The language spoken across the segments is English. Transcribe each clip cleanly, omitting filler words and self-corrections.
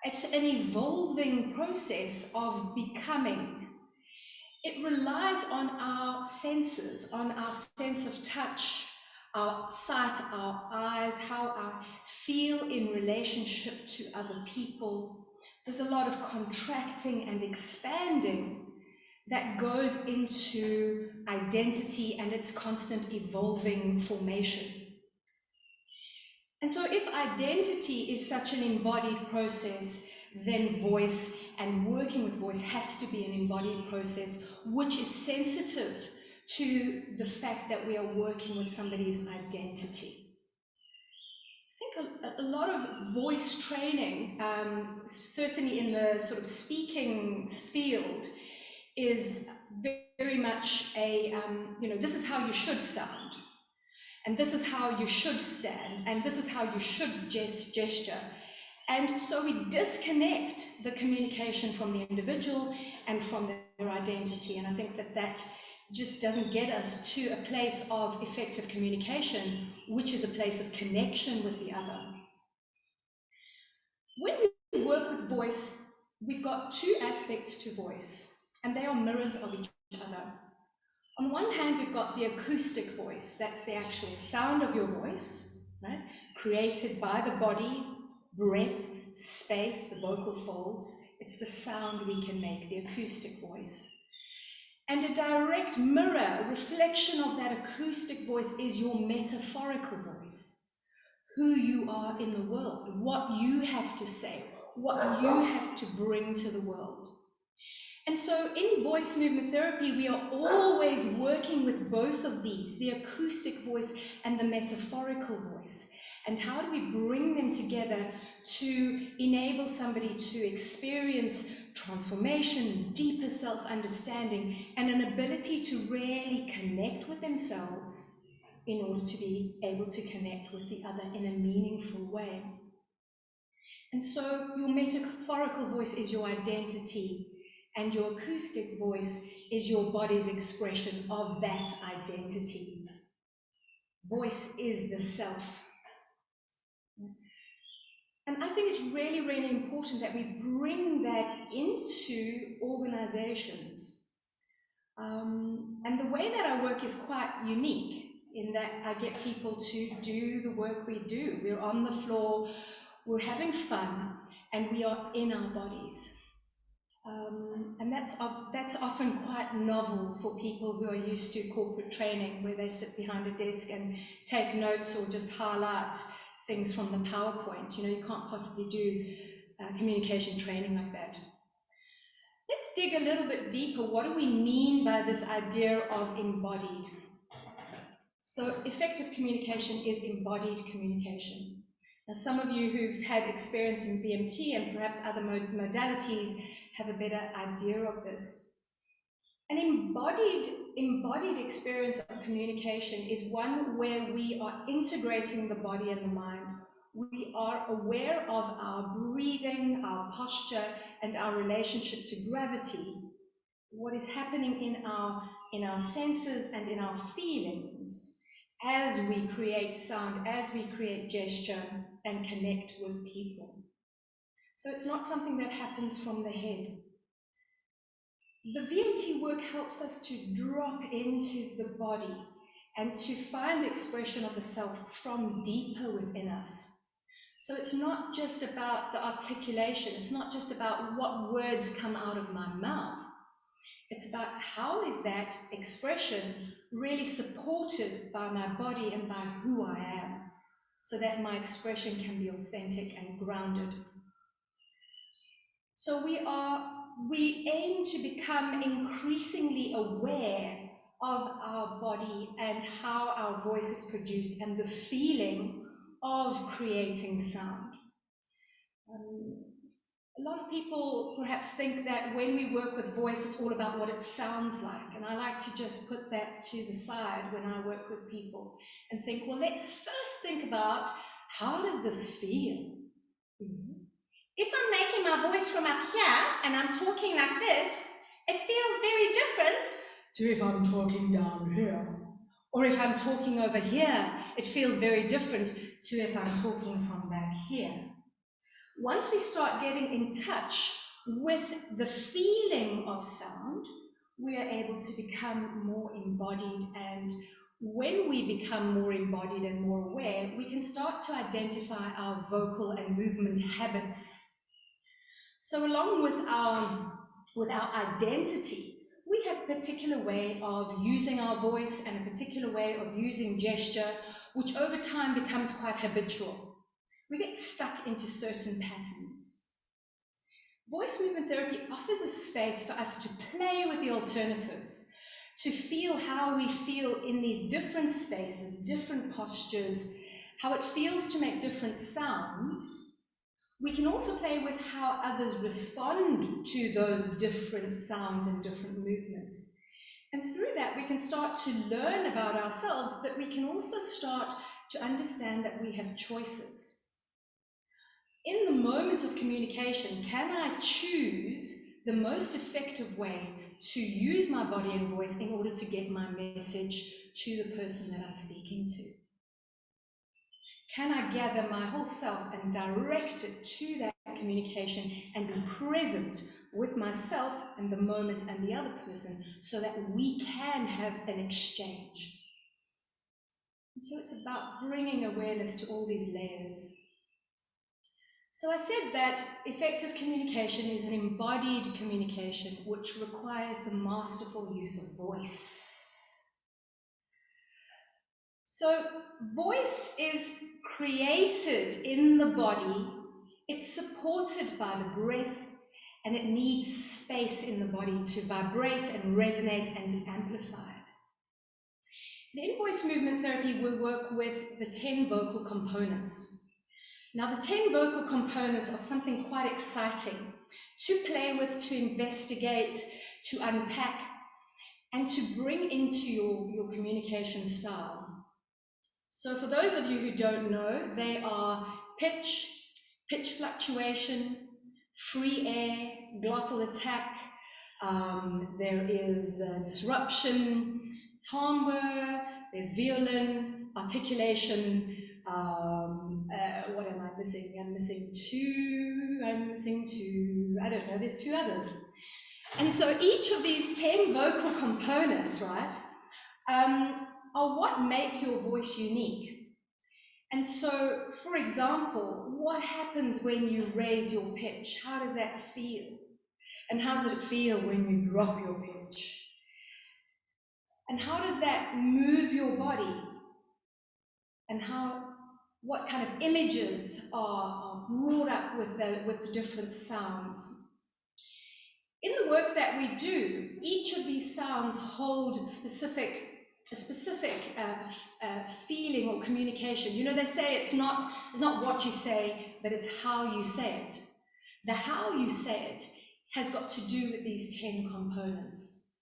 It's an evolving process of becoming. It relies on our senses, on our sense of touch, our sight, our eyes, how I feel in relationship to other people. There's a lot of contracting and expanding that goes into identity and its constant evolving formation. And so if identity is such an embodied process, then voice and working with voice has to be an embodied process, which is sensitive to the fact that we are working with somebody's identity. I think a lot of voice training, certainly in the sort of speaking field, is very much a, this is how you should sound. And this is how you should stand, and this is how you should gesture. And so we disconnect the communication from the individual and from their identity. And I think that that just doesn't get us to a place of effective communication, which is a place of connection with the other. When we work with voice, we've got two aspects to voice, and they are mirrors of each other. On the one hand, we've got the acoustic voice. That's the actual sound of your voice, right? Created by the body, breath, space, the vocal folds. It's the sound we can make, the acoustic voice. And a direct mirror, a reflection of that acoustic voice is your metaphorical voice. Who you are in the world, what you have to say, what you have to bring to the world. And so in voice movement therapy, we are always working with both of these, the acoustic voice and the metaphorical voice. And how do we bring them together to enable somebody to experience transformation, deeper self-understanding, and an ability to really connect with themselves in order to be able to connect with the other in a meaningful way. And so your metaphorical voice is your identity, and your acoustic voice is your body's expression of that identity. Voice is the self. And I think it's really, really important that we bring that into organizations. And the way that I work is quite unique in that I get people to do the work we do. We're on the floor, we're having fun, and we are in our bodies. And that's often quite novel for people who are used to corporate training, where they sit behind a desk and take notes or just highlight things from the PowerPoint. You can't possibly do communication training like that. Let's dig a little bit deeper. What do we mean by this idea of embodied? So effective communication is embodied communication. Now, some of you who've had experience in VMT and perhaps other modalities have a better idea of this. An embodied experience of communication is one where we are integrating the body and the mind. We are aware of our breathing, our posture, and our relationship to gravity, what is happening in our senses and in our feelings as we create sound, as we create gesture and connect with people. So it's not something that happens from the head. The VMT work helps us to drop into the body and to find expression of the self from deeper within us. So it's not just about the articulation, it's not just about what words come out of my mouth. It's about how is that expression really supported by my body and by who I am, so that my expression can be authentic and grounded. So we aim to become increasingly aware of our body and how our voice is produced and the feeling of creating sound. A lot of people perhaps think that when we work with voice, it's all about what it sounds like. And I like to just put that to the side when I work with people and think, well, let's first think about how does this feel? If I'm making my voice from up here and I'm talking like this, it feels very different to if I'm talking down here. Or if I'm talking over here, it feels very different to if I'm talking from back here. Once we start getting in touch with the feeling of sound, we are able to become more embodied, and when we become more embodied and more aware, we can start to identify our vocal and movement habits. So along with our identity, we have a particular way of using our voice and a particular way of using gesture, which over time becomes quite habitual. We get stuck into certain patterns. Voice movement therapy offers a space for us to play with the alternatives, to feel how we feel in these different spaces, different postures, how it feels to make different sounds. We can also play with how others respond to those different sounds and different movements. And through that, we can start to learn about ourselves, but we can also start to understand that we have choices. In the moment of communication, can I choose the most effective way to use my body and voice in order to get my message to the person that I'm speaking to? Can I gather my whole self and direct it to that communication and be present with myself and the moment and the other person so that we can have an exchange? And so it's about bringing awareness to all these layers. So I said that effective communication is an embodied communication which requires the masterful use of voice. So voice is created in the body, it's supported by the breath, and it needs space in the body to vibrate and resonate and be amplified. In voice movement therapy, we work with the 10 vocal components. Now, the 10 vocal components are something quite exciting to play with, to investigate, to unpack, and to bring into your communication style. So for those of you who don't know, they are pitch, pitch fluctuation, free air, glottal attack, there is disruption, timbre, there's violin, articulation, what am I missing? I'm missing two, I don't know, there's 2 others. And so each of these 10 vocal components, right, are what make your voice unique. And so, for example, what happens when you raise your pitch? How does that feel? And how does it feel when you drop your pitch? And how does that move your body? And what kind of images are brought up with the different sounds? In the work that we do, each of these sounds hold a specific feeling or communication. You know, they say it's not what you say, but it's how you say it. The how you say it has got to do with these 10 components.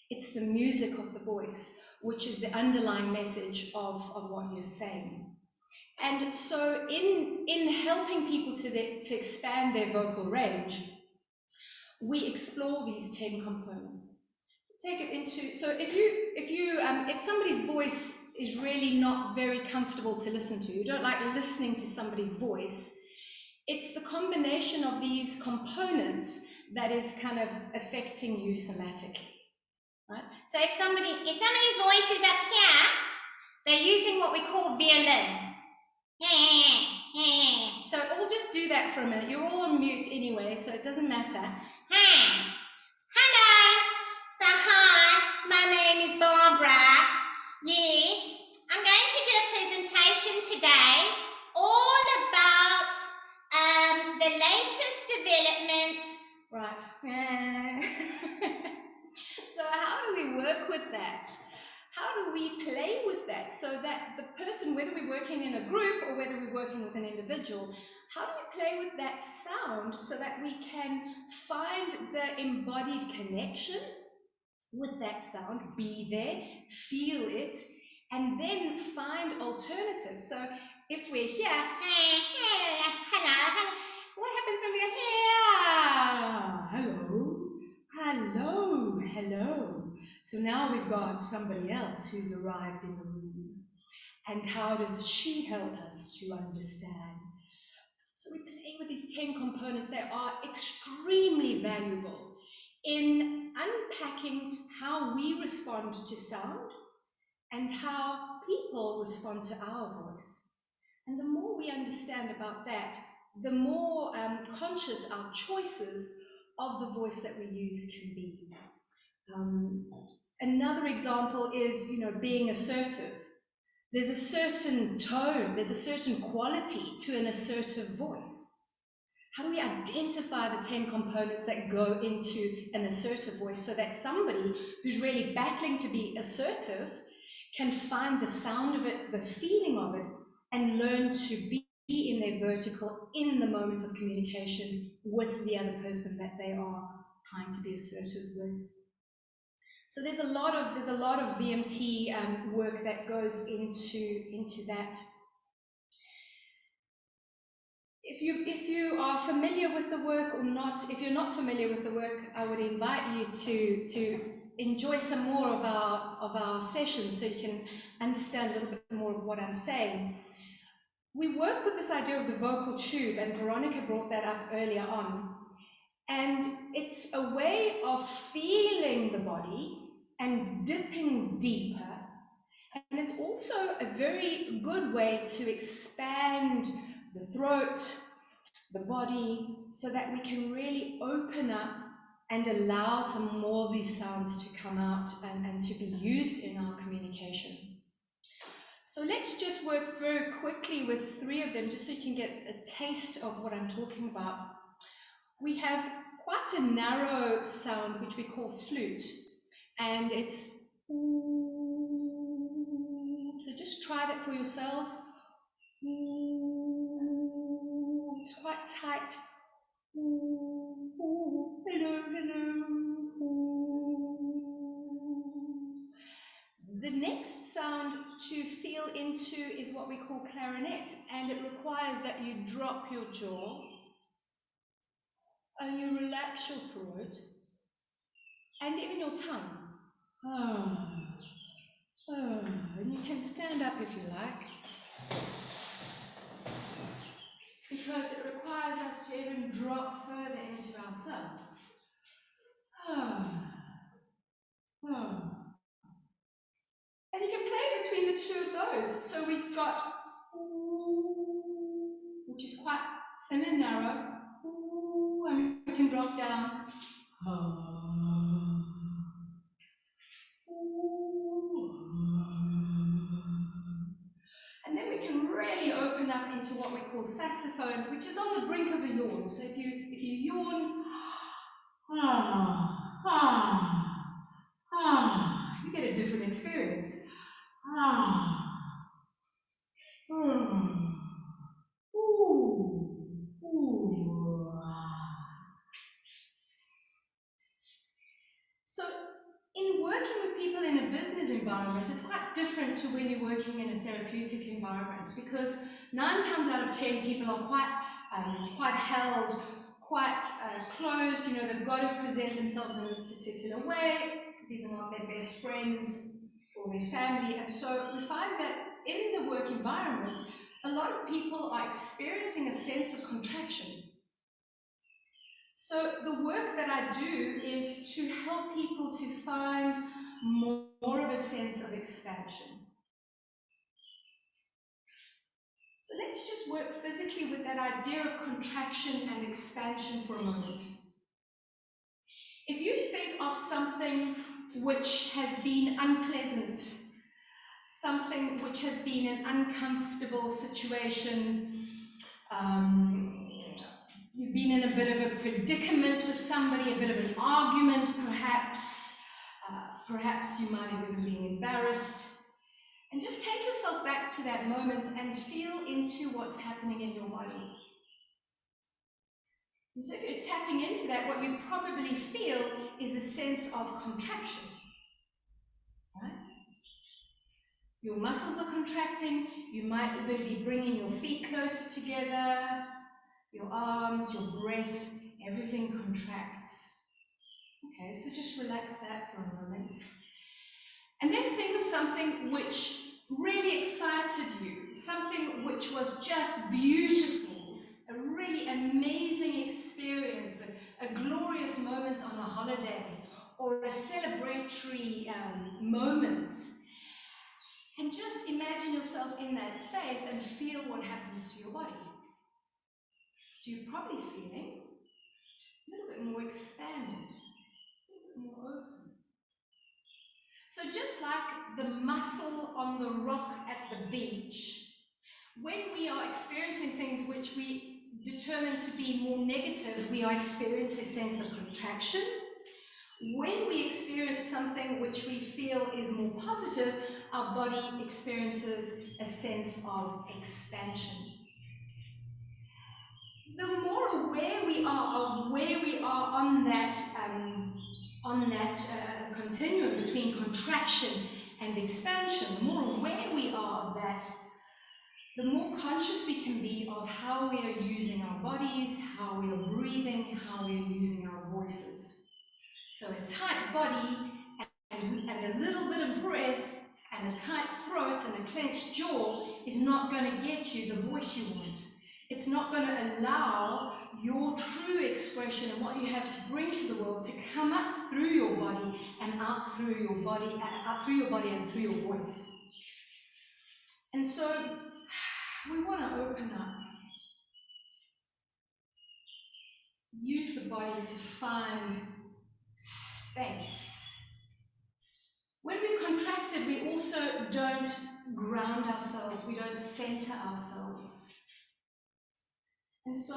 It's the music of the voice, which is the underlying message of what you're saying. And so in helping people to expand their vocal range, we explore these 10 components. Take it into, so if somebody's voice is really not very comfortable to listen to, you don't like listening to somebody's voice, it's the combination of these components that is kind of affecting you somatically, right? So if somebody's voice is up here, they're using what we call violin. So we'll just do that for a minute. You're all on mute anyway, so it doesn't matter. Hello. So hi, my name is Barbara. Yes, I'm going to do a presentation today all about the latest developments. Right. So how do we work with that? How do we play with that so that the person, whether we're working in a group or whether we're working with an individual, how do we play with that sound so that we can find the embodied connection with that sound, be there, feel it, and then find alternatives. So if we're here, Hello. what happens when we're here? Hello. So now we've got somebody else who's arrived in the room. And how does she help us to understand? So we playing with these 10 components, they are extremely valuable in unpacking how we respond to sound and how people respond to our voice. And the more we understand about that, the more conscious our choices of the voice that we use can be. Another example is, being assertive. There's a certain tone, there's a certain quality to an assertive voice. How do we identify the 10 components that go into an assertive voice so that somebody who's really battling to be assertive can find the sound of it, the feeling of it, and learn to be in their vertical in the moment of communication with the other person that they are trying to be assertive with? So there's a lot of VMT work that goes into that. If you are familiar with the work or not, if you're not familiar with the work, I would invite you to enjoy some more of our sessions so you can understand a little bit more of what I'm saying. We work with this idea of the vocal tube, and Veronica brought that up earlier on. And it's a way of feeling the body and dipping deeper. And it's also a very good way to expand the throat, the body, so that we can really open up and allow some more of these sounds to come out and to be used in our communication. So let's just work very quickly with 3 of them, just so you can get a taste of what I'm talking about. We have quite a narrow sound, which we call flute, and it's ooh. So just try that for yourselves. Ooh. It's quite tight. Ooh, ooh, hello, hello. Ooh. The next sound to feel into is what we call clarinet, and it requires that you drop your jaw and you relax your throat and even your tongue. And you can stand up if you like, because it requires us to even drop further into ourselves. And you can play between the 2 of those. So we've got ooh, which is quite thin and narrow. Ooh, and we can drop down. And then we can really open up into what we call saxophone, which is on the brink of a yawn. So if you yawn, you get a different experience. So in working with people in a business environment, it's quite different to when you're working in a therapeutic environment, because 9 times out of 10 people are quite held, quite closed. They've got to present themselves in a particular way. These are not their best friends or their family, and so we find that in the work environment, a lot of people are experiencing a sense of contraction. So the work that I do is to help people to find more of a sense of expansion. So let's just work physically with that idea of contraction and expansion for a moment. If you think of something which has been unpleasant, something which has been an uncomfortable situation, you've been in a bit of a predicament with somebody, a bit of an argument perhaps, perhaps you might even be embarrassed, and just take yourself back to that moment and feel into what's happening in your body. And so if you're tapping into that, what you probably feel is a sense of contraction, right? Your muscles are contracting, you might even be bringing your feet closer together, your arms, your breath, everything contracts. Okay, so just relax that for a moment. And then think of something which really excited you, something which was just beautiful, a really holiday or a celebratory moment. And just imagine yourself in that space and feel what happens to your body. So you're probably feeling a little bit more expanded, a little bit more open. So just like the muscle on the rock at the beach, when we are experiencing things which we determine to be more negative, we are experiencing a sense of contraction. When we experience something which we feel is more positive, our body experiences a sense of expansion. The more aware we are of where we are on that continuum between contraction and expansion, the more aware we are of that, the more conscious we can be of how we are using our bodies, how we are breathing, how we are using our voices. So a tight body and a little bit of breath and a tight throat and a clenched jaw is not going to get you the voice you want. It's not going to allow your true expression and what you have to bring to the world to come up through your body and out through your body, out through your body and through your voice. And so we want to open up. Use the body to find space. When we're contracted, we also don't ground ourselves, we don't center ourselves. And so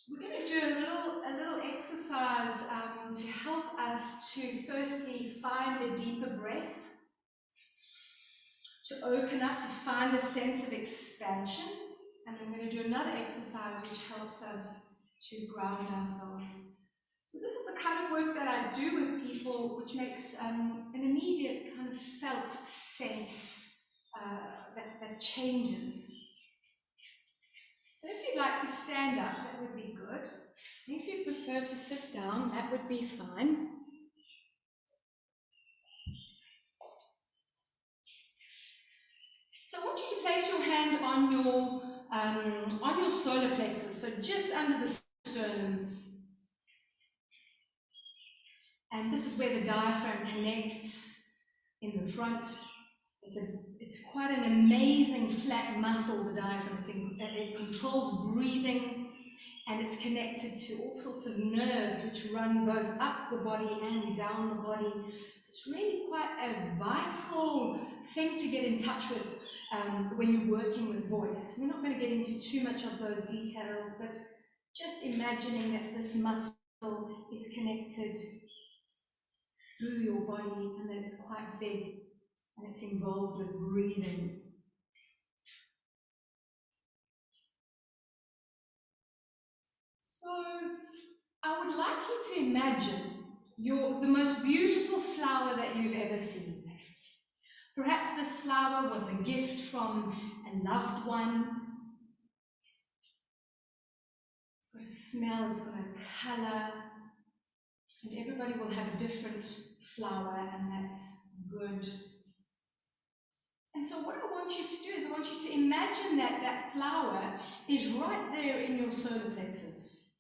we're going to do a little exercise to help us to firstly find a deeper breath, to open up, to find a sense of expansion. And I'm going to do another exercise which helps us to ground ourselves. So this is the kind of work that I do with people, which makes an immediate kind of felt sense that changes. So if you'd like to stand up, that would be good. If you prefer to sit down, that would be fine. So I want you to place your hand on your solar plexus, so just under the sternum. And this is where the diaphragm connects in the front. It's quite an amazing flat muscle, the diaphragm. It controls breathing, and it's connected to all sorts of nerves which run both up the body and down the body. So it's really quite a vital thing to get in touch with when you're working with voice. We're not going to get into too much of those details, but just imagining that this muscle is connected through your body and that it's quite big and it's involved with breathing. So I would like you to imagine the most beautiful flower that you've ever seen. Perhaps this flower was a gift from a loved one. It's got a smell, it's got a colour, and everybody will have a different flower, and that's good. And so what I want you to do is I want you to imagine that that flower is right there in your solar plexus.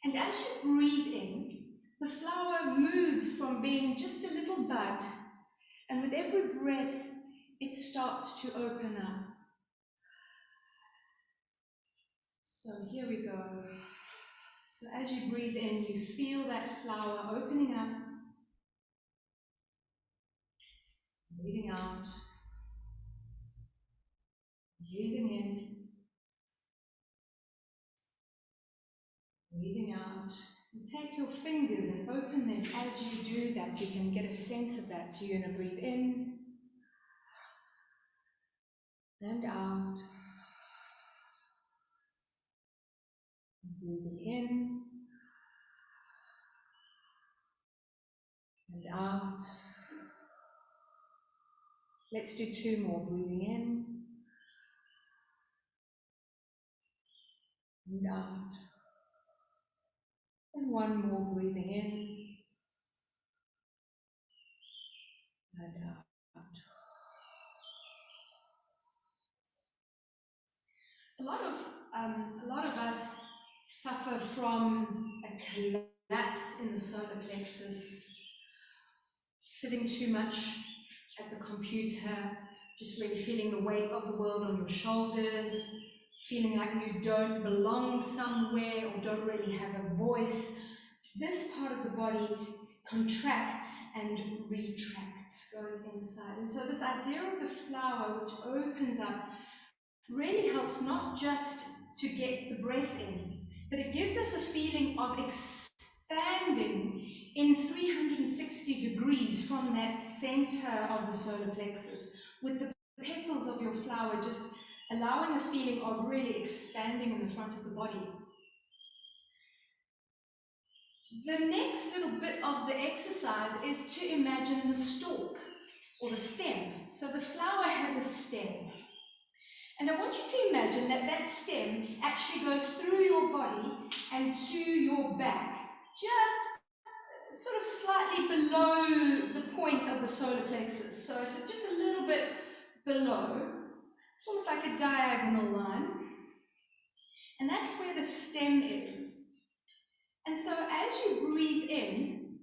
And as you breathe in, the flower moves from being just a little bud, and with every breath, it starts to open up. So here we go. So as you breathe in, you feel that flower opening up, breathing out, breathing in, breathing out. And take your fingers and open them as you do that so you can get a sense of that. So you're going to breathe in and out. Breathing in and out. Let's do two more. Breathing in and out. And one more. Breathing in and out. A lot of us suffer from a collapse in the solar plexus, sitting too much at the computer, just really feeling the weight of the world on your shoulders, feeling like you don't belong somewhere or don't really have a voice, this part of the body contracts and retracts, goes inside. And so this idea of the flower, which opens up, really helps not just to get the breath in, but it gives us a feeling of expanding in 360 degrees from that center of the solar plexus, with the petals of your flower just allowing a feeling of really expanding in the front of the body. The next little bit of the exercise is to imagine the stalk or the stem. So the flower has a stem. And I want you to imagine that that stem actually goes through your body and to your back, just sort of slightly below the point of the solar plexus. So it's just a little bit below. It's almost like a diagonal line. And that's where the stem is. And so as you breathe in,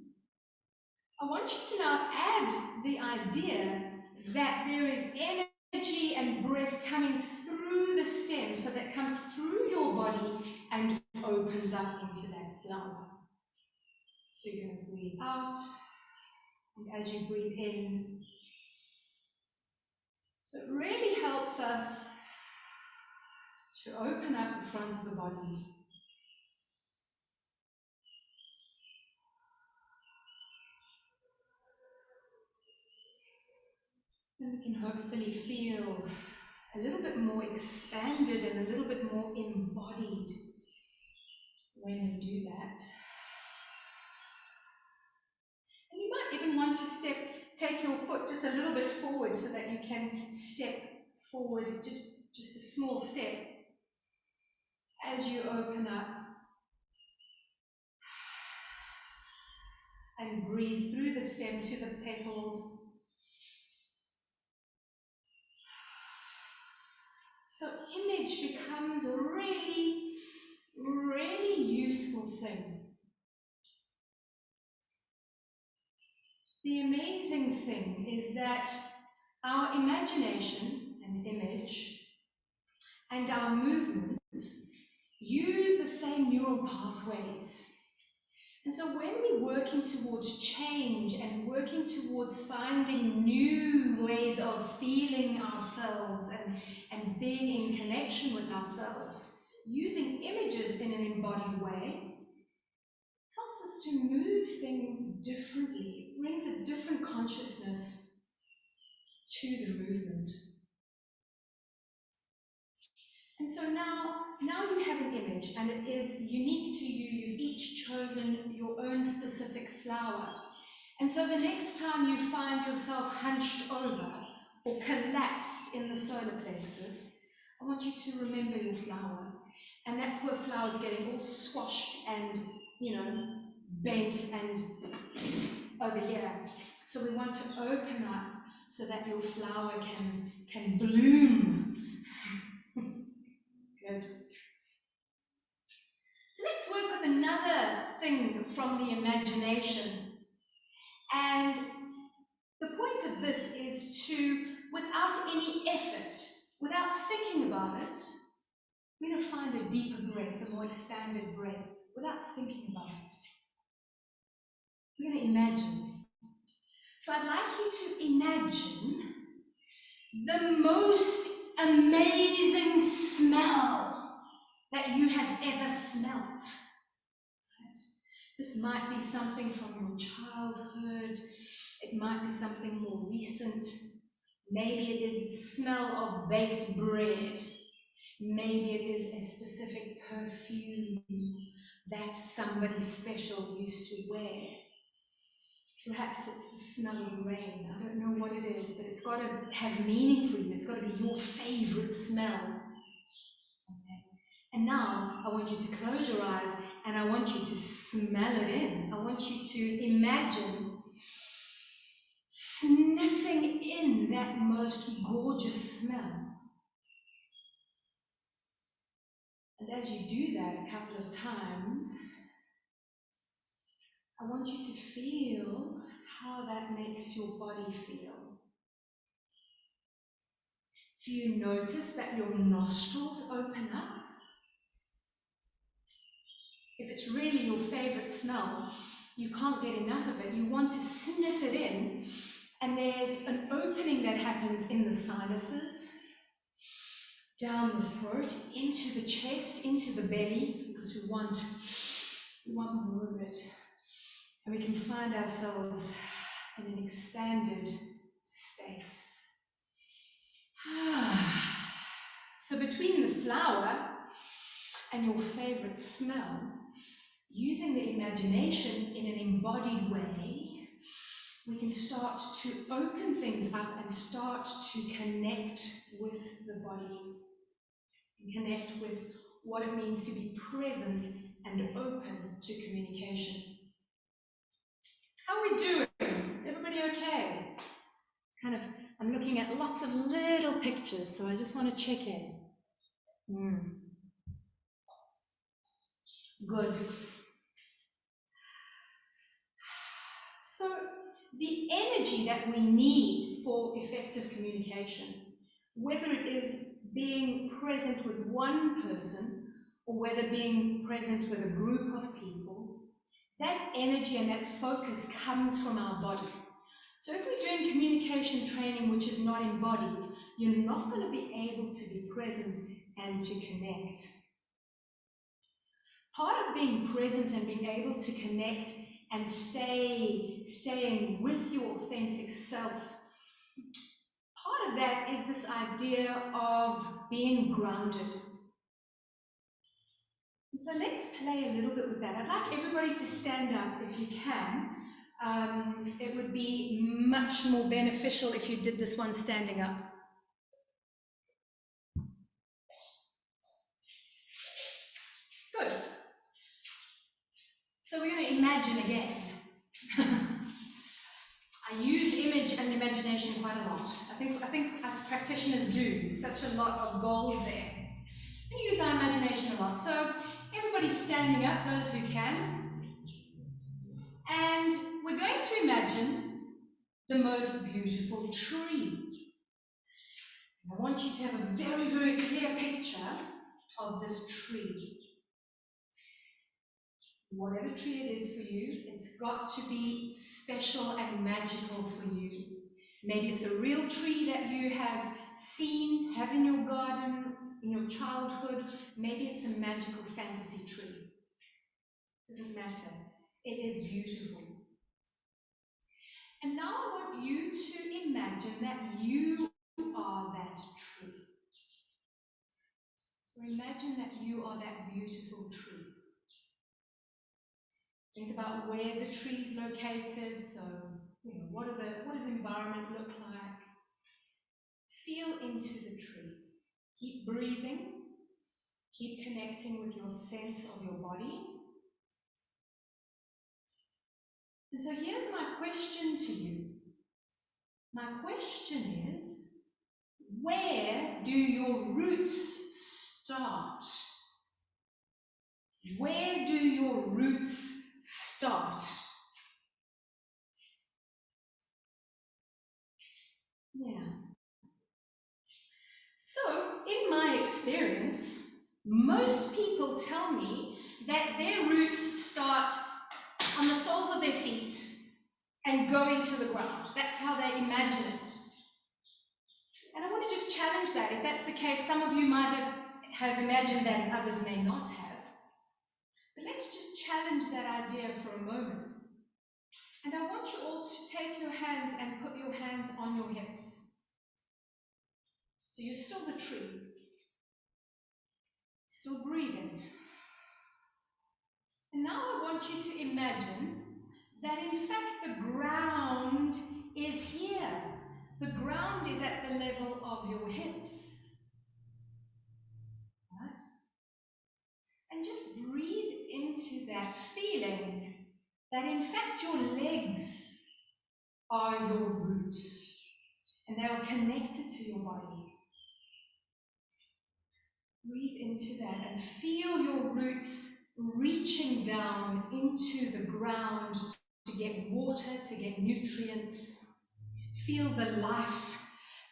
I want you to now add the idea that there is energy and breath coming through the stem, so that comes through your body and opens up into that flower. So you're going to breathe out, and as you breathe in, so it really helps us to open up the front of the body. And we can hopefully feel a little bit more expanded and a little bit more embodied when we do that. And you might even want to take your foot just a little bit forward so that you can step forward, just a small step as you open up and breathe through the stem to the petals. So image becomes a really, really useful thing. The amazing thing is that our imagination and image and our movement use the same neural pathways. And so when we're working towards change and working towards finding new ways of feeling ourselves and being in connection with ourselves, using images in an embodied way helps us to move things differently. It brings a different consciousness to the movement. And so now you have an image, and it is unique to you. You've each chosen your own specific flower. And so the next time you find yourself hunched over or collapsed in the solar plexus, I want you to remember your flower. And that poor flower's getting all squashed and, bent and over here. So we want to open up so that your flower can bloom. Good. So let's work with another thing from the imagination. And the point of this is to, without any effort, without thinking about it, we're going to find a deeper breath, a more expanded breath, without thinking about it. We're going to imagine. So I'd like you to imagine the most amazing smell that you have ever smelt. This might be something from your childhood. It might be something more recent. Maybe it is the smell of baked bread. Maybe it is a specific perfume that somebody special used to wear. Perhaps it's the smell of rain. I don't know what it is, but it's got to have meaning for you. It's got to be your favorite smell. Okay. And now I want you to close your eyes and I want you to smell it in. I want you to imagine sniffing in that most gorgeous smell. And as you do that a couple of times, I want you to feel how that makes your body feel. Do you notice that your nostrils open up? If it's really your favorite smell, you can't get enough of it. You want to sniff it in, and there's an opening that happens in the sinuses, down the throat, into the chest, into the belly, because we want more of it. And we can find ourselves in an expanded space. So between the flower and your favorite smell, using the imagination in an embodied way, we can start to open things up and start to connect with the body, and connect with what it means to be present and open to communication. How are we doing? Is everybody okay? I'm looking at lots of little pictures, so I just want to check in. Good. So the energy that we need for effective communication, whether it is being present with one person or whether being present with a group of people, that energy and that focus comes from our body. So if we're doing communication training which is not embodied, you're not going to be able to be present and to connect. Part of being present and being able to connect and staying with your authentic self, part of that is this idea of being grounded. And so let's play a little bit with that. I'd like everybody to stand up if you can. It would be much more beneficial if you did this one standing up. Good. So we're going to imagine again. I use image and imagination quite a lot. I think us practitioners do. There's such a lot of gold there. We use our imagination a lot. So everybody's standing up, those who can. And we're going to imagine the most beautiful tree. I want you to have a very, very clear picture of this tree. Whatever tree it is for you, it's got to be special and magical for you. Maybe it's a real tree that you have seen, have in your garden, in your childhood. Maybe it's a magical fantasy tree. Doesn't matter. It is beautiful. And now I want you to imagine that you are that tree. So imagine that you are that beautiful tree. Think about where the tree is located. So, what does the environment look like? Feel into the tree. Keep breathing. Keep connecting with your sense of your body. And so here's my question to you. My question is, where do your roots start? Where do your roots start? Yeah. So, in my experience, most people tell me that their roots start on the soles of their feet and go into the ground. That's how they imagine it. And I want to just challenge that. If that's the case, some of you might have imagined that and others may not have. But let's just challenge that idea for a moment. And I want you all to take your hands and put your hands on your hips. So you're still the tree. Still breathing. And now I want you to imagine that in fact the ground is here. The ground is at the level of your hips. Right? And just breathe into that feeling that in fact your legs are your roots and they are connected to your body. Breathe into that and feel your roots reaching down into the ground to get water, to get nutrients. Feel the life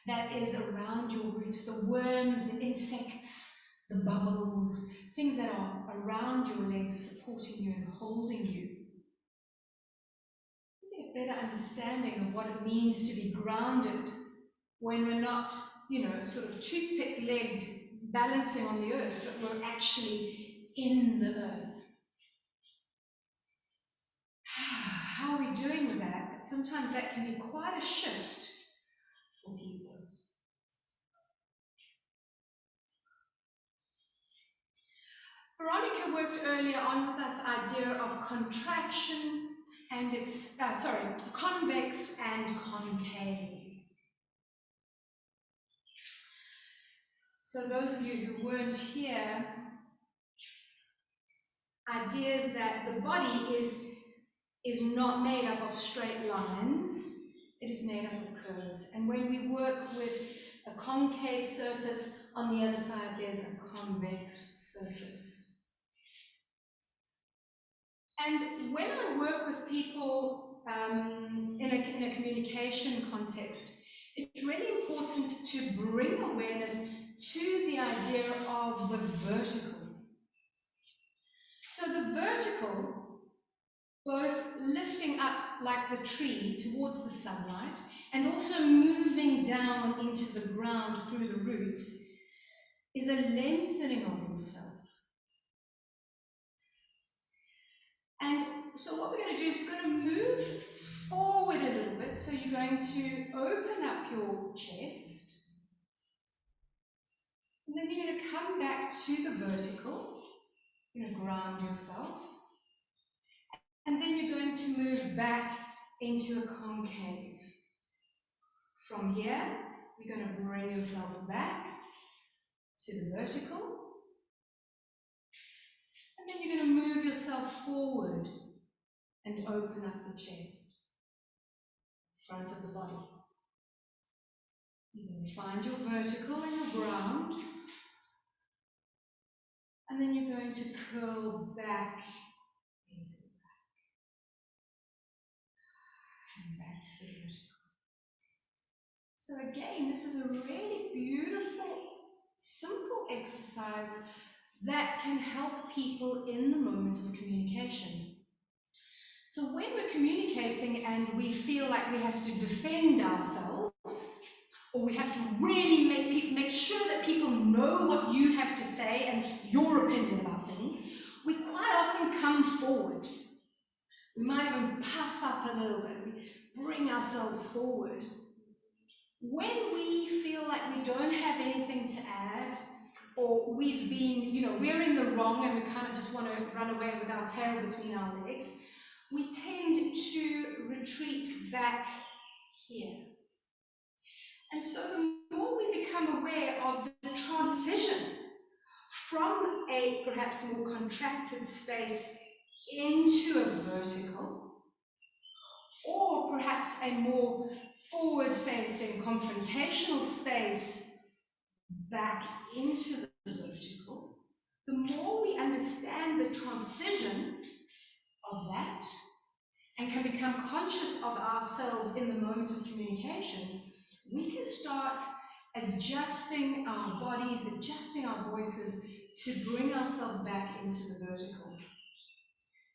that is around your roots, the worms, the insects, the bubbles, things that are around your legs supporting you and holding you. Get a better understanding of what it means to be grounded when we're not, sort of toothpick-legged balancing on the earth, but we're actually in the earth. How are we doing with that? Sometimes that can be quite a shift for people. Veronica worked earlier on with this idea of contraction and, convex and concave. So those of you who weren't here, ideas that the body is not made up of straight lines, it is made up of curves. And when we work with a concave surface, on the other side there's a convex surface. And when I work with people in a communication context, it's really important to bring awareness to the idea of the vertical. So the vertical, both lifting up like the tree towards the sunlight and also moving down into the ground through the roots, is a lengthening of yourself. And so what we're going to do is we're going to move forward a little bit. So you're going to open up your chest. And then you're going to come back to the vertical. You're going to ground yourself. And then you're going to move back into a concave. From here, you're going to bring yourself back to the vertical. And then you're going to move yourself forward and open up the chest, front of the body. You're going to find your vertical and your ground. And then you're going to curl back into the back. And back to the vertical. So again, this is a really beautiful, simple exercise that can help people in the moment of communication. So when we're communicating and we feel like we have to defend ourselves, or we have to really make sure that people know what you have to say and your opinion about things, we quite often come forward. We might even puff up a little bit, we bring ourselves forward. When we feel like we don't have anything to add, or we've been, we're in the wrong and we kind of just want to run away with our tail between our legs, we tend to retreat back here. And so the more we become aware of the transition from a perhaps more contracted space into a vertical, or perhaps a more forward-facing confrontational space back into the vertical, the more we understand the transition of that and can become conscious of ourselves in the moment of communication, we can start adjusting our bodies, adjusting our voices to bring ourselves back into the vertical.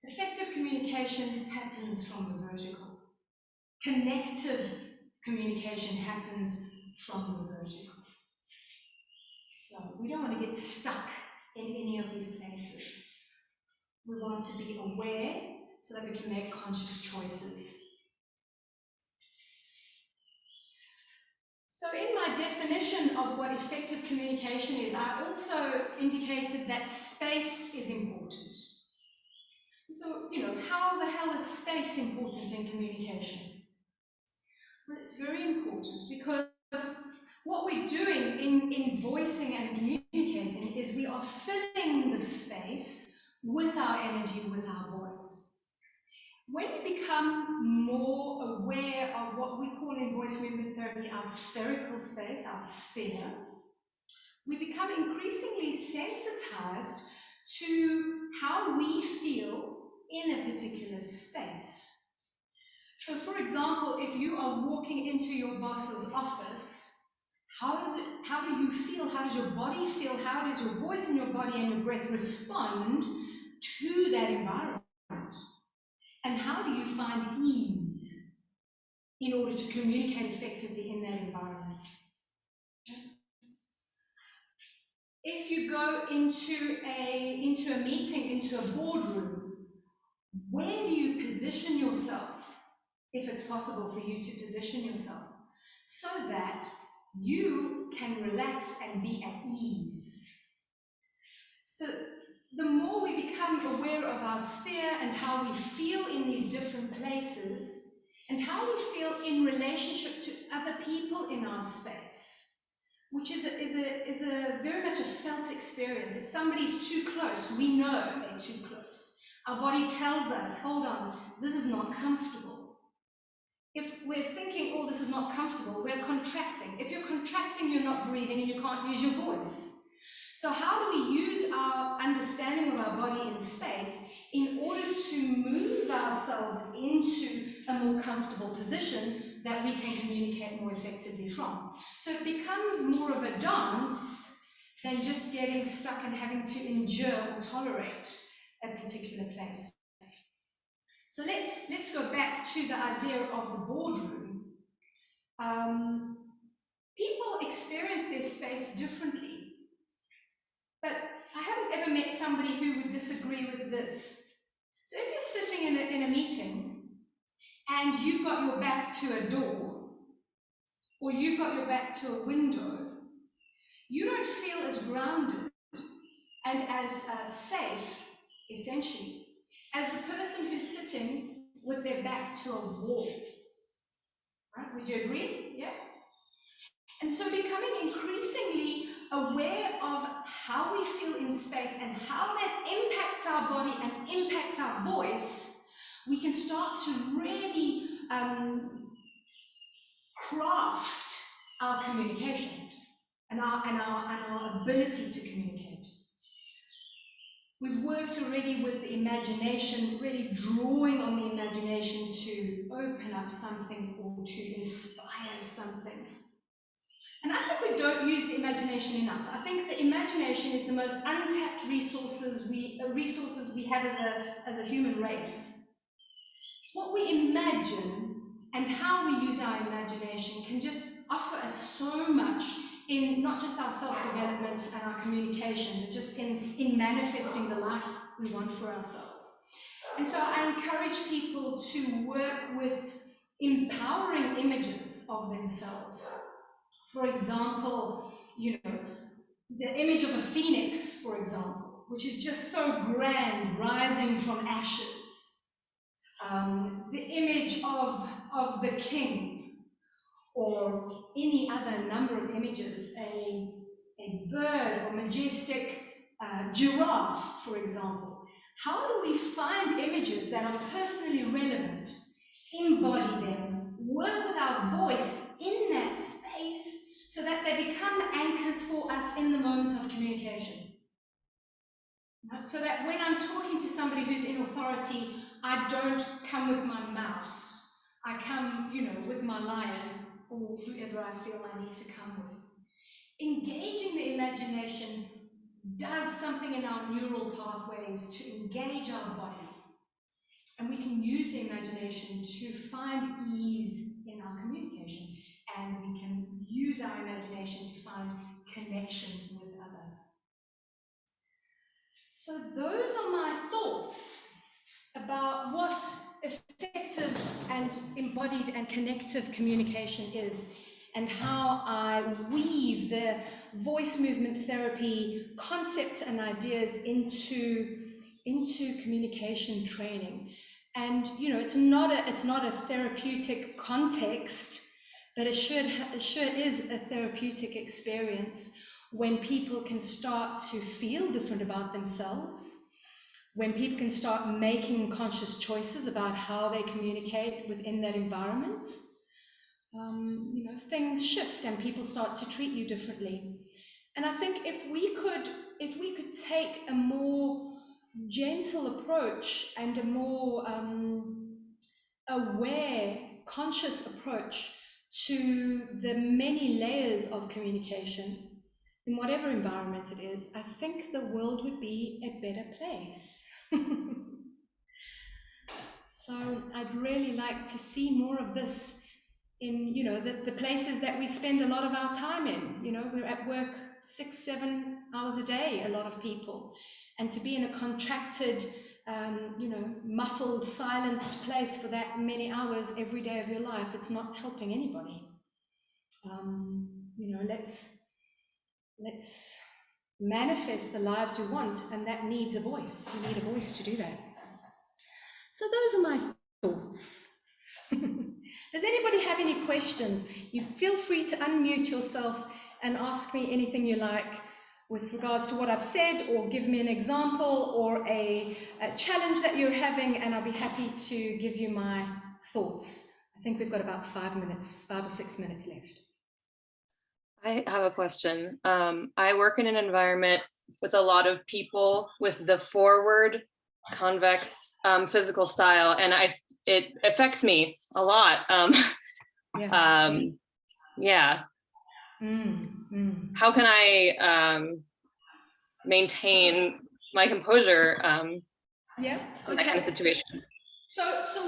Effective communication happens from the vertical. Connective communication happens from the vertical. So we don't want to get stuck in any of these places. We want to be aware so that we can make conscious choices. So in my definition of what effective communication is, I also indicated that space is important. So, how the hell is space important in communication? Well, it's very important because what we're doing in voicing and communicating is we are filling the space with our energy, with our voice. When we become more aware of what we call in voice movement therapy our spherical space, our sphere, we become increasingly sensitized to how we feel in a particular space. So for example, if you are walking into your boss's office, how do you feel? How does your body feel? How does your voice and your body and your breath respond to that environment? And how do you find ease in order to communicate effectively in that environment? If you go into a meeting, into a boardroom, where do you position yourself, if it's possible for you to position yourself, so that you can relax and be at ease? So the more we become aware of our sphere and how we feel in these different places, and how we feel in relationship to other people in our space, which is a very much a felt experience. If somebody's too close, we know they're too close. Our body tells us, hold on, this is not comfortable. If we're thinking, oh, this is not comfortable, we're contracting. If you're contracting, you're not breathing and you can't use your voice. So how do we use our understanding of our body in space in order to move ourselves into a more comfortable position that we can communicate more effectively from? So it becomes more of a dance than just getting stuck and having to endure or tolerate a particular place. So let's go back to the idea of the boardroom. People experience their space differently, but I haven't ever met somebody who would disagree with this. So if you're sitting in a meeting and you've got your back to a door, or you've got your back to a window, you don't feel as grounded and as safe, essentially, as the person who's sitting with their back to a wall. Right? Would you agree? Yeah? And so becoming increasingly aware of how we feel in space and how that impacts our body and impacts our voice, we can start to really craft our communication and our ability to communicate. We've worked already with the imagination, really drawing on the imagination to open up something or to inspire something. And I think we don't use the imagination enough. I think the imagination is the most untapped resources we have as a human race. What we imagine and how we use our imagination can just offer us so much in not just our self-development and our communication, but just in manifesting the life we want for ourselves. And so I encourage people to work with empowering images of themselves. For example, the image of a phoenix, for example, which is just so grand, rising from ashes. The image of the king, or any other number of images, a bird or majestic giraffe, for example. How do we find images that are personally relevant, embody them, work with our voice in that space so that they become anchors for us in the moment of communication? So that when I'm talking to somebody who's in authority, I don't come with my mouse. I come, with my lion or whoever I feel I need to come with. Engaging the imagination does something in our neural pathways to engage our body. And we can use the imagination to find ease in our communication. And we can use our imagination to find connection with others. So those are my thoughts about what effective and embodied and connective communication is, and how I weave the voice movement therapy concepts and ideas into communication training. And it's not a therapeutic context, but it sure is a therapeutic experience when people can start to feel different about themselves, when people can start making conscious choices about how they communicate within that environment. Things shift and people start to treat you differently. And I think if we could take a more gentle approach and a more aware, conscious approach to the many layers of communication in whatever environment it is, I think the world would be a better place. So I'd really like to see more of this in, you know, the places that we spend a lot of our time in. You know, we're at work 6-7 hours a day, a lot of people, and to be in a contracted, you know, muffled, silenced place for that many hours every day of your life, it's not helping anybody. You know, let's manifest the lives we want, and that needs a voice. You need a voice to do that. So those are my thoughts. Does anybody have any questions? You feel free to unmute yourself and ask me anything you like with regards to what I've said, or give me an example or a challenge that you're having, and I'll be happy to give you my thoughts. I think we've got about 5 or 6 minutes left. I have a question. I work in an environment with a lot of people with the forward convex physical style, and it affects me a lot. Yeah. How can I maintain my composure in that kind of situation? So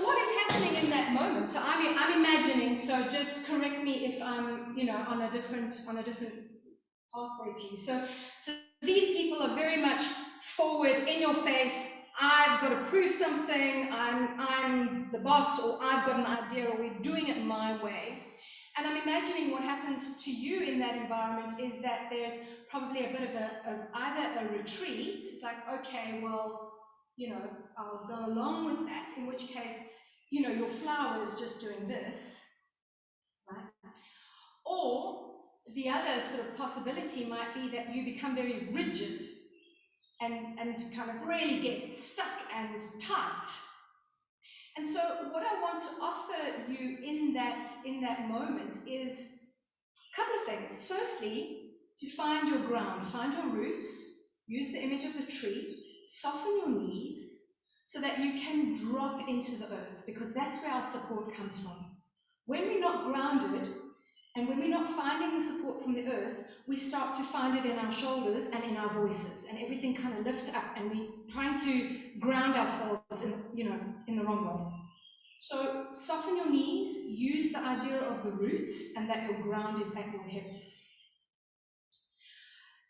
what is happening in that moment? So I'm imagining, so just correct me if I'm, you know, on a different pathway to you. So these people are very much forward, in your face. I've got to prove something. I'm the boss, or I've got an idea, or we're doing it my way. And I'm imagining what happens to you in that environment is that there's probably a bit of either a retreat. It's like, okay, well, you know, I'll go along with that, in which case, you know, your flower is just doing this, right? Or the other sort of possibility might be that you become very rigid and kind of really get stuck and tight. And so what I want to offer you in that moment is a couple of things. Firstly, to find your ground, find your roots, use the image of the tree, soften your knees so that you can drop into the earth, because that's where our support comes from. When we're not grounded, and when we're not finding the support from the earth, we start to find it in our shoulders and in our voices, and everything kind of lifts up, and we're trying to ground ourselves in the wrong way. So soften your knees, use the idea of the roots and that your ground is at your hips.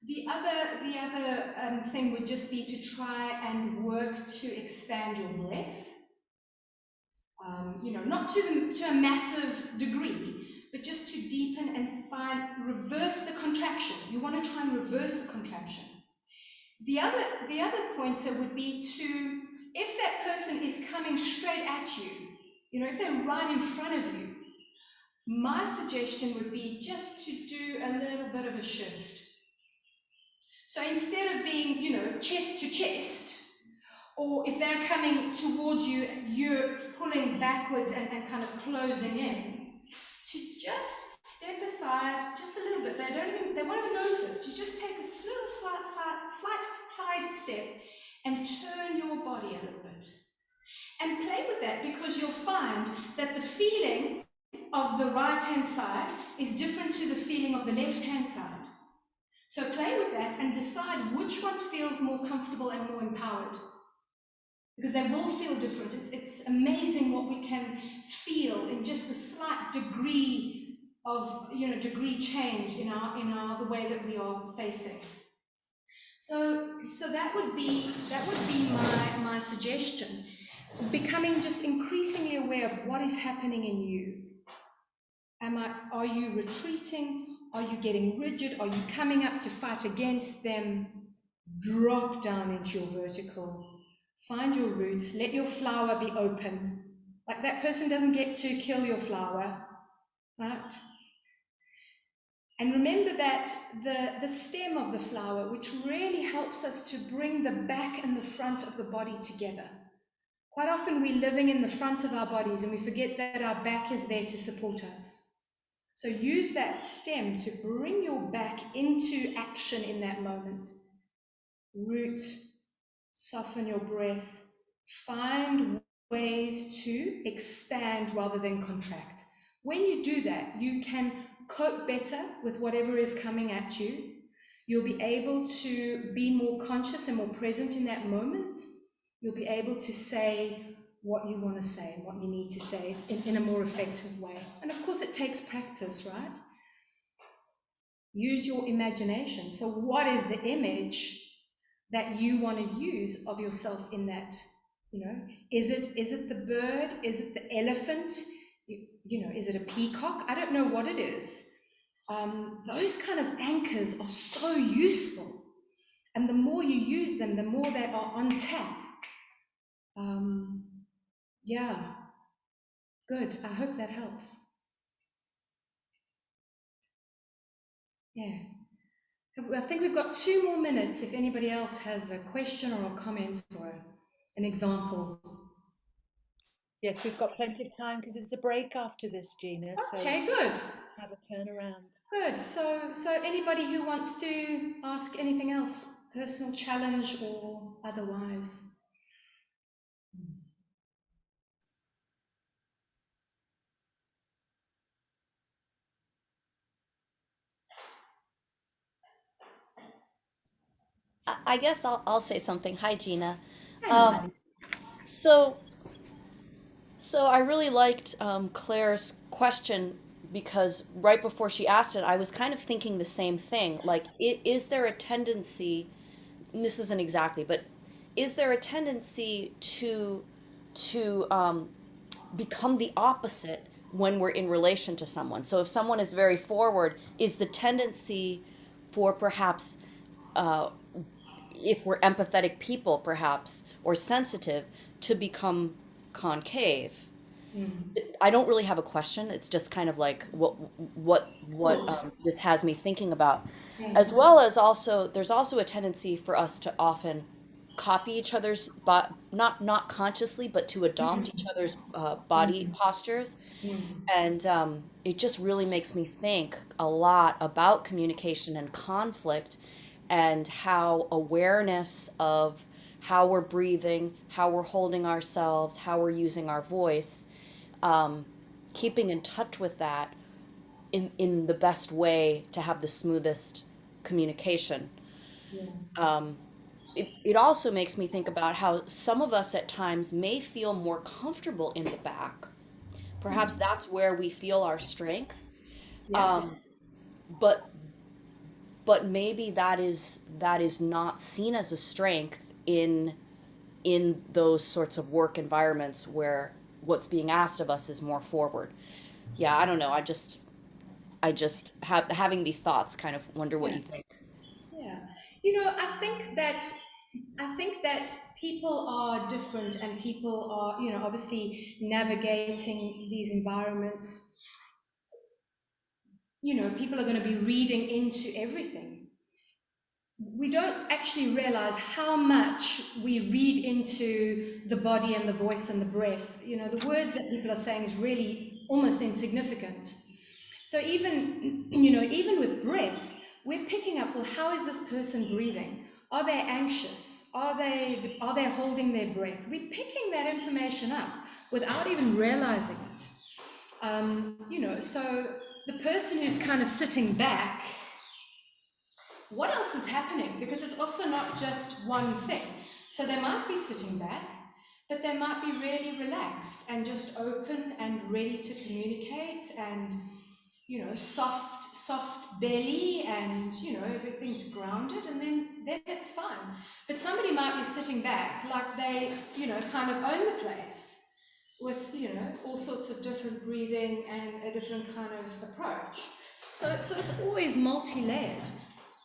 The other thing would just be to try and work to expand your breath. You know, not to a massive degree, but just to deepen and reverse the contraction. You want to try and reverse the contraction. The other pointer would be to, if that person is coming straight at you, you know, if they're right in front of you, my suggestion would be just to do a little bit of a shift. So instead of being, you know, chest to chest, or if they're coming towards you, you're pulling backwards and kind of closing in, to just step aside just a little bit. They won't even notice. You just take a little slight side step and turn your body a little bit. And play with that, because you'll find that the feeling of the right-hand side is different to the feeling of the left-hand side. So play with that and decide which one feels more comfortable and more empowered, because they will feel different. It's amazing what we can feel in just the slight degree of, you know, degree change in the way that we are facing. So that would be my suggestion. Becoming just increasingly aware of what is happening in you. Are you retreating? Are you getting rigid? Are you coming up to fight against them? Drop down into your vertical. Find your roots. Let your flower be open. Like, that person doesn't get to kill your flower, right? And remember that the stem of the flower, which really helps us to bring the back and the front of the body together. Quite often we're living in the front of our bodies and we forget that our back is there to support us. So use that stem to bring your back into action in that moment. Root, soften your breath, find ways to expand rather than contract. When you do that, you can cope better with whatever is coming at you. You'll be able to be more conscious and more present in that moment. You'll be able to say what you want to say and what you need to say in a more effective way. And of course, it takes practice, right? Use your imagination. So what is the image that you want to use of yourself in that? You know, is it the bird? Is it the elephant? You know, is it a peacock? I don't know what it is. Those kind of anchors are so useful. And the more you use them, the more they are on tap. Yeah, good. I hope that helps. Yeah. I think we've got 2 more minutes if anybody else has a question or a comment or an example. Yes, we've got plenty of time because it's a break after this, Gina. Okay, good. So have a turnaround. Good. So anybody who wants to ask anything else, personal challenge or otherwise? I guess I'll say something. Hi, Gina. Hi, Melody. So I really liked Claire's question because right before she asked it, I was kind of thinking the same thing. Like, is there a tendency, and this isn't exactly, but is there a tendency to become the opposite when we're in relation to someone? So if someone is very forward, is the tendency for perhaps if we're empathetic people perhaps or sensitive to become concave? I don't really have a question. It's just kind of like what this has me thinking about, as well as also there's also a tendency for us to often copy each other's, but not consciously, but to adopt each other's body postures, and it just really makes me think a lot about communication and conflict, and how awareness of how we're breathing, how we're holding ourselves, how we're using our voice, keeping in touch with that in the best way to have the smoothest communication. It also makes me think about how some of us at times may feel more comfortable in the back. Perhaps that's where we feel our strength. Yeah. But maybe that is not seen as a strength in those sorts of work environments where what's being asked of us is more forward. Yeah, I don't know. I just having these thoughts, kind of wonder what Yeah. you think. Yeah. You know, I think that people are different and people are, you know, obviously navigating these environments. You know, people are going to be reading into everything. We don't actually realize how much we read into the body and the voice and the breath. You know, the words that people are saying is really almost insignificant. So even, you know, even with breath, we're picking up, well, how is this person breathing? Are they anxious? Are they holding their breath? We're picking that information up without even realizing it. You know, so the person who's kind of sitting back, what else is happening? Because it's also not just one thing. So they might be sitting back, but they might be really relaxed and just open and ready to communicate, and you know, soft belly, and you know, everything's grounded, and then it's fine. But somebody might be sitting back like they, you know, kind of own the place with, you know, all sorts of different breathing and a different kind of approach. So it's always multi-layered.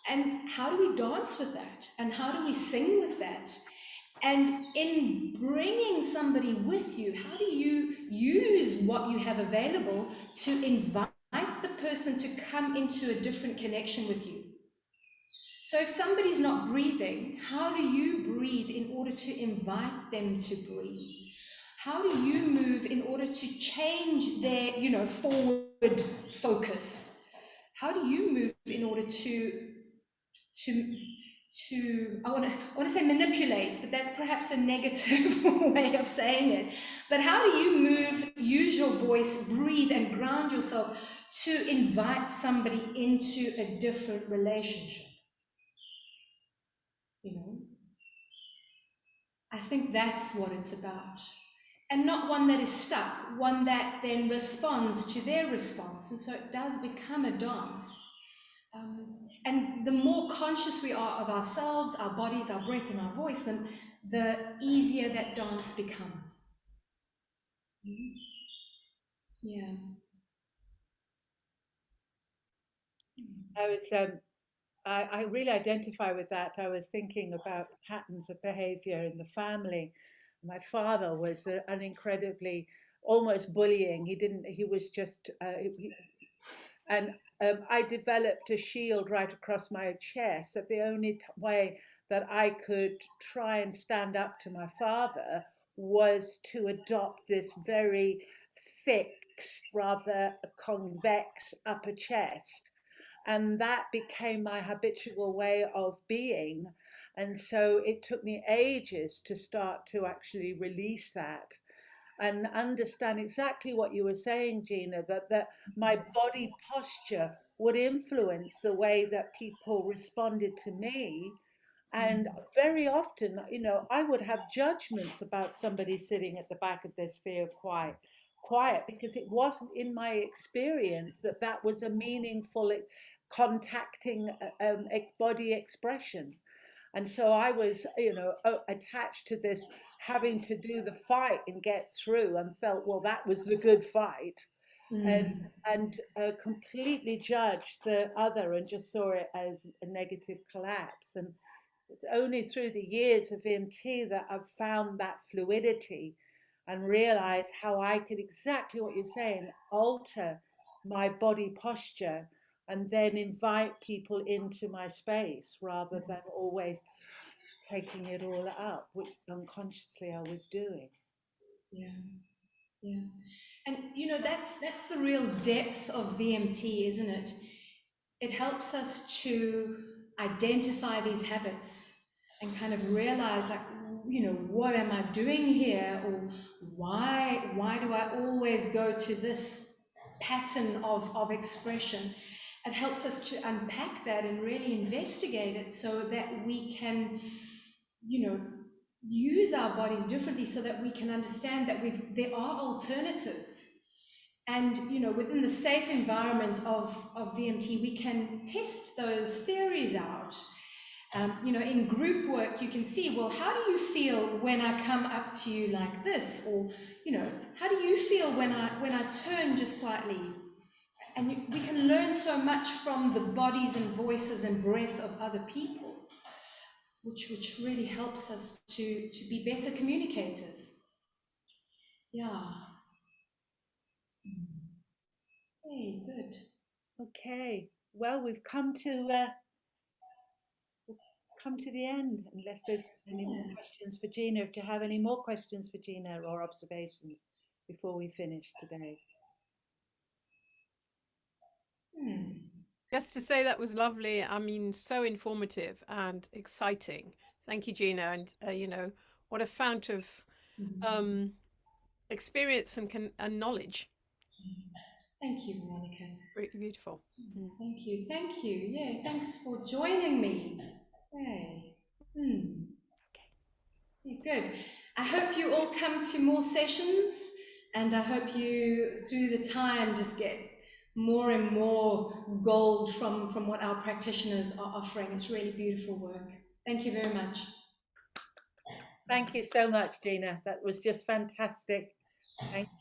And how do we dance with that? And how do we sing with that? And in bringing somebody with you, how do you use what you have available to invite the person to come into a different connection with you? So if somebody's not breathing, how do you breathe in order to invite them to breathe? How do you move in order to change their, you know, forward focus. How do you move in order to I want to say manipulate, but that's perhaps a negative way of saying it. But how do you move, use your voice, breathe, and ground yourself to invite somebody into a different relationship? You know, I think that's what it's about. And not one that is stuck, one that then responds to their response. And so it does become a dance. And the more conscious we are of ourselves, our bodies, our breath, and our voice, then the easier that dance becomes. Yeah. I really identify with that. I was thinking about patterns of behavior in the family. My father was an incredibly, almost bullying. He was just, and I developed a shield right across my chest. That the only way that I could try and stand up to my father was to adopt this very fixed, rather convex upper chest. And that became my habitual way of being. And so it took me ages to start to actually release that and understand exactly what you were saying, Gina, that my body posture would influence the way that people responded to me. And very often, I would have judgments about somebody sitting at the back of their sphere of quiet, because it wasn't in my experience that that was a meaningful contacting body expression. And so I was, attached to this having to do the fight and get through, and felt, well, that was the good fight, and completely judged the other and just saw it as a negative collapse. And it's only through the years of EMT that I've found that fluidity and realized how I could, exactly what you're saying, alter my body posture and then invite people into my space rather than always taking it all up, which unconsciously I was doing. Yeah. Yeah. And that's the real depth of VMT, isn't it? It helps us to identify these habits and kind of realize, like, what am I doing here? Or why do I always go to this pattern of expression? It helps us to unpack that and really investigate it so that we can, use our bodies differently, so that we can understand that there are alternatives. And within the safe environment of VMT, we can test those theories out. In group work, you can see, well, how do you feel when I come up to you like this? Or, how do you feel when I turn just slightly? And we can learn so much from the bodies and voices and breath of other people, which really helps us to be better communicators. Yeah. Hey, good. Okay, well, we've come to the end, unless there's any more questions for Gina. If you have any more questions for Gina or observations before we finish today. Just to say that was lovely. I mean, so informative and exciting. Thank you, Gina. And what a fount of experience and knowledge. Thank you, Veronica. Really beautiful. Thank you. Thank you. Yeah, thanks for joining me. Hey. Okay. Yeah, good. I hope you all come to more sessions, and I hope you, through the time, just get more and more gold from what our practitioners are offering. It's really beautiful work. Thank you very much. Thank you so much, Gina. That was just fantastic. Thank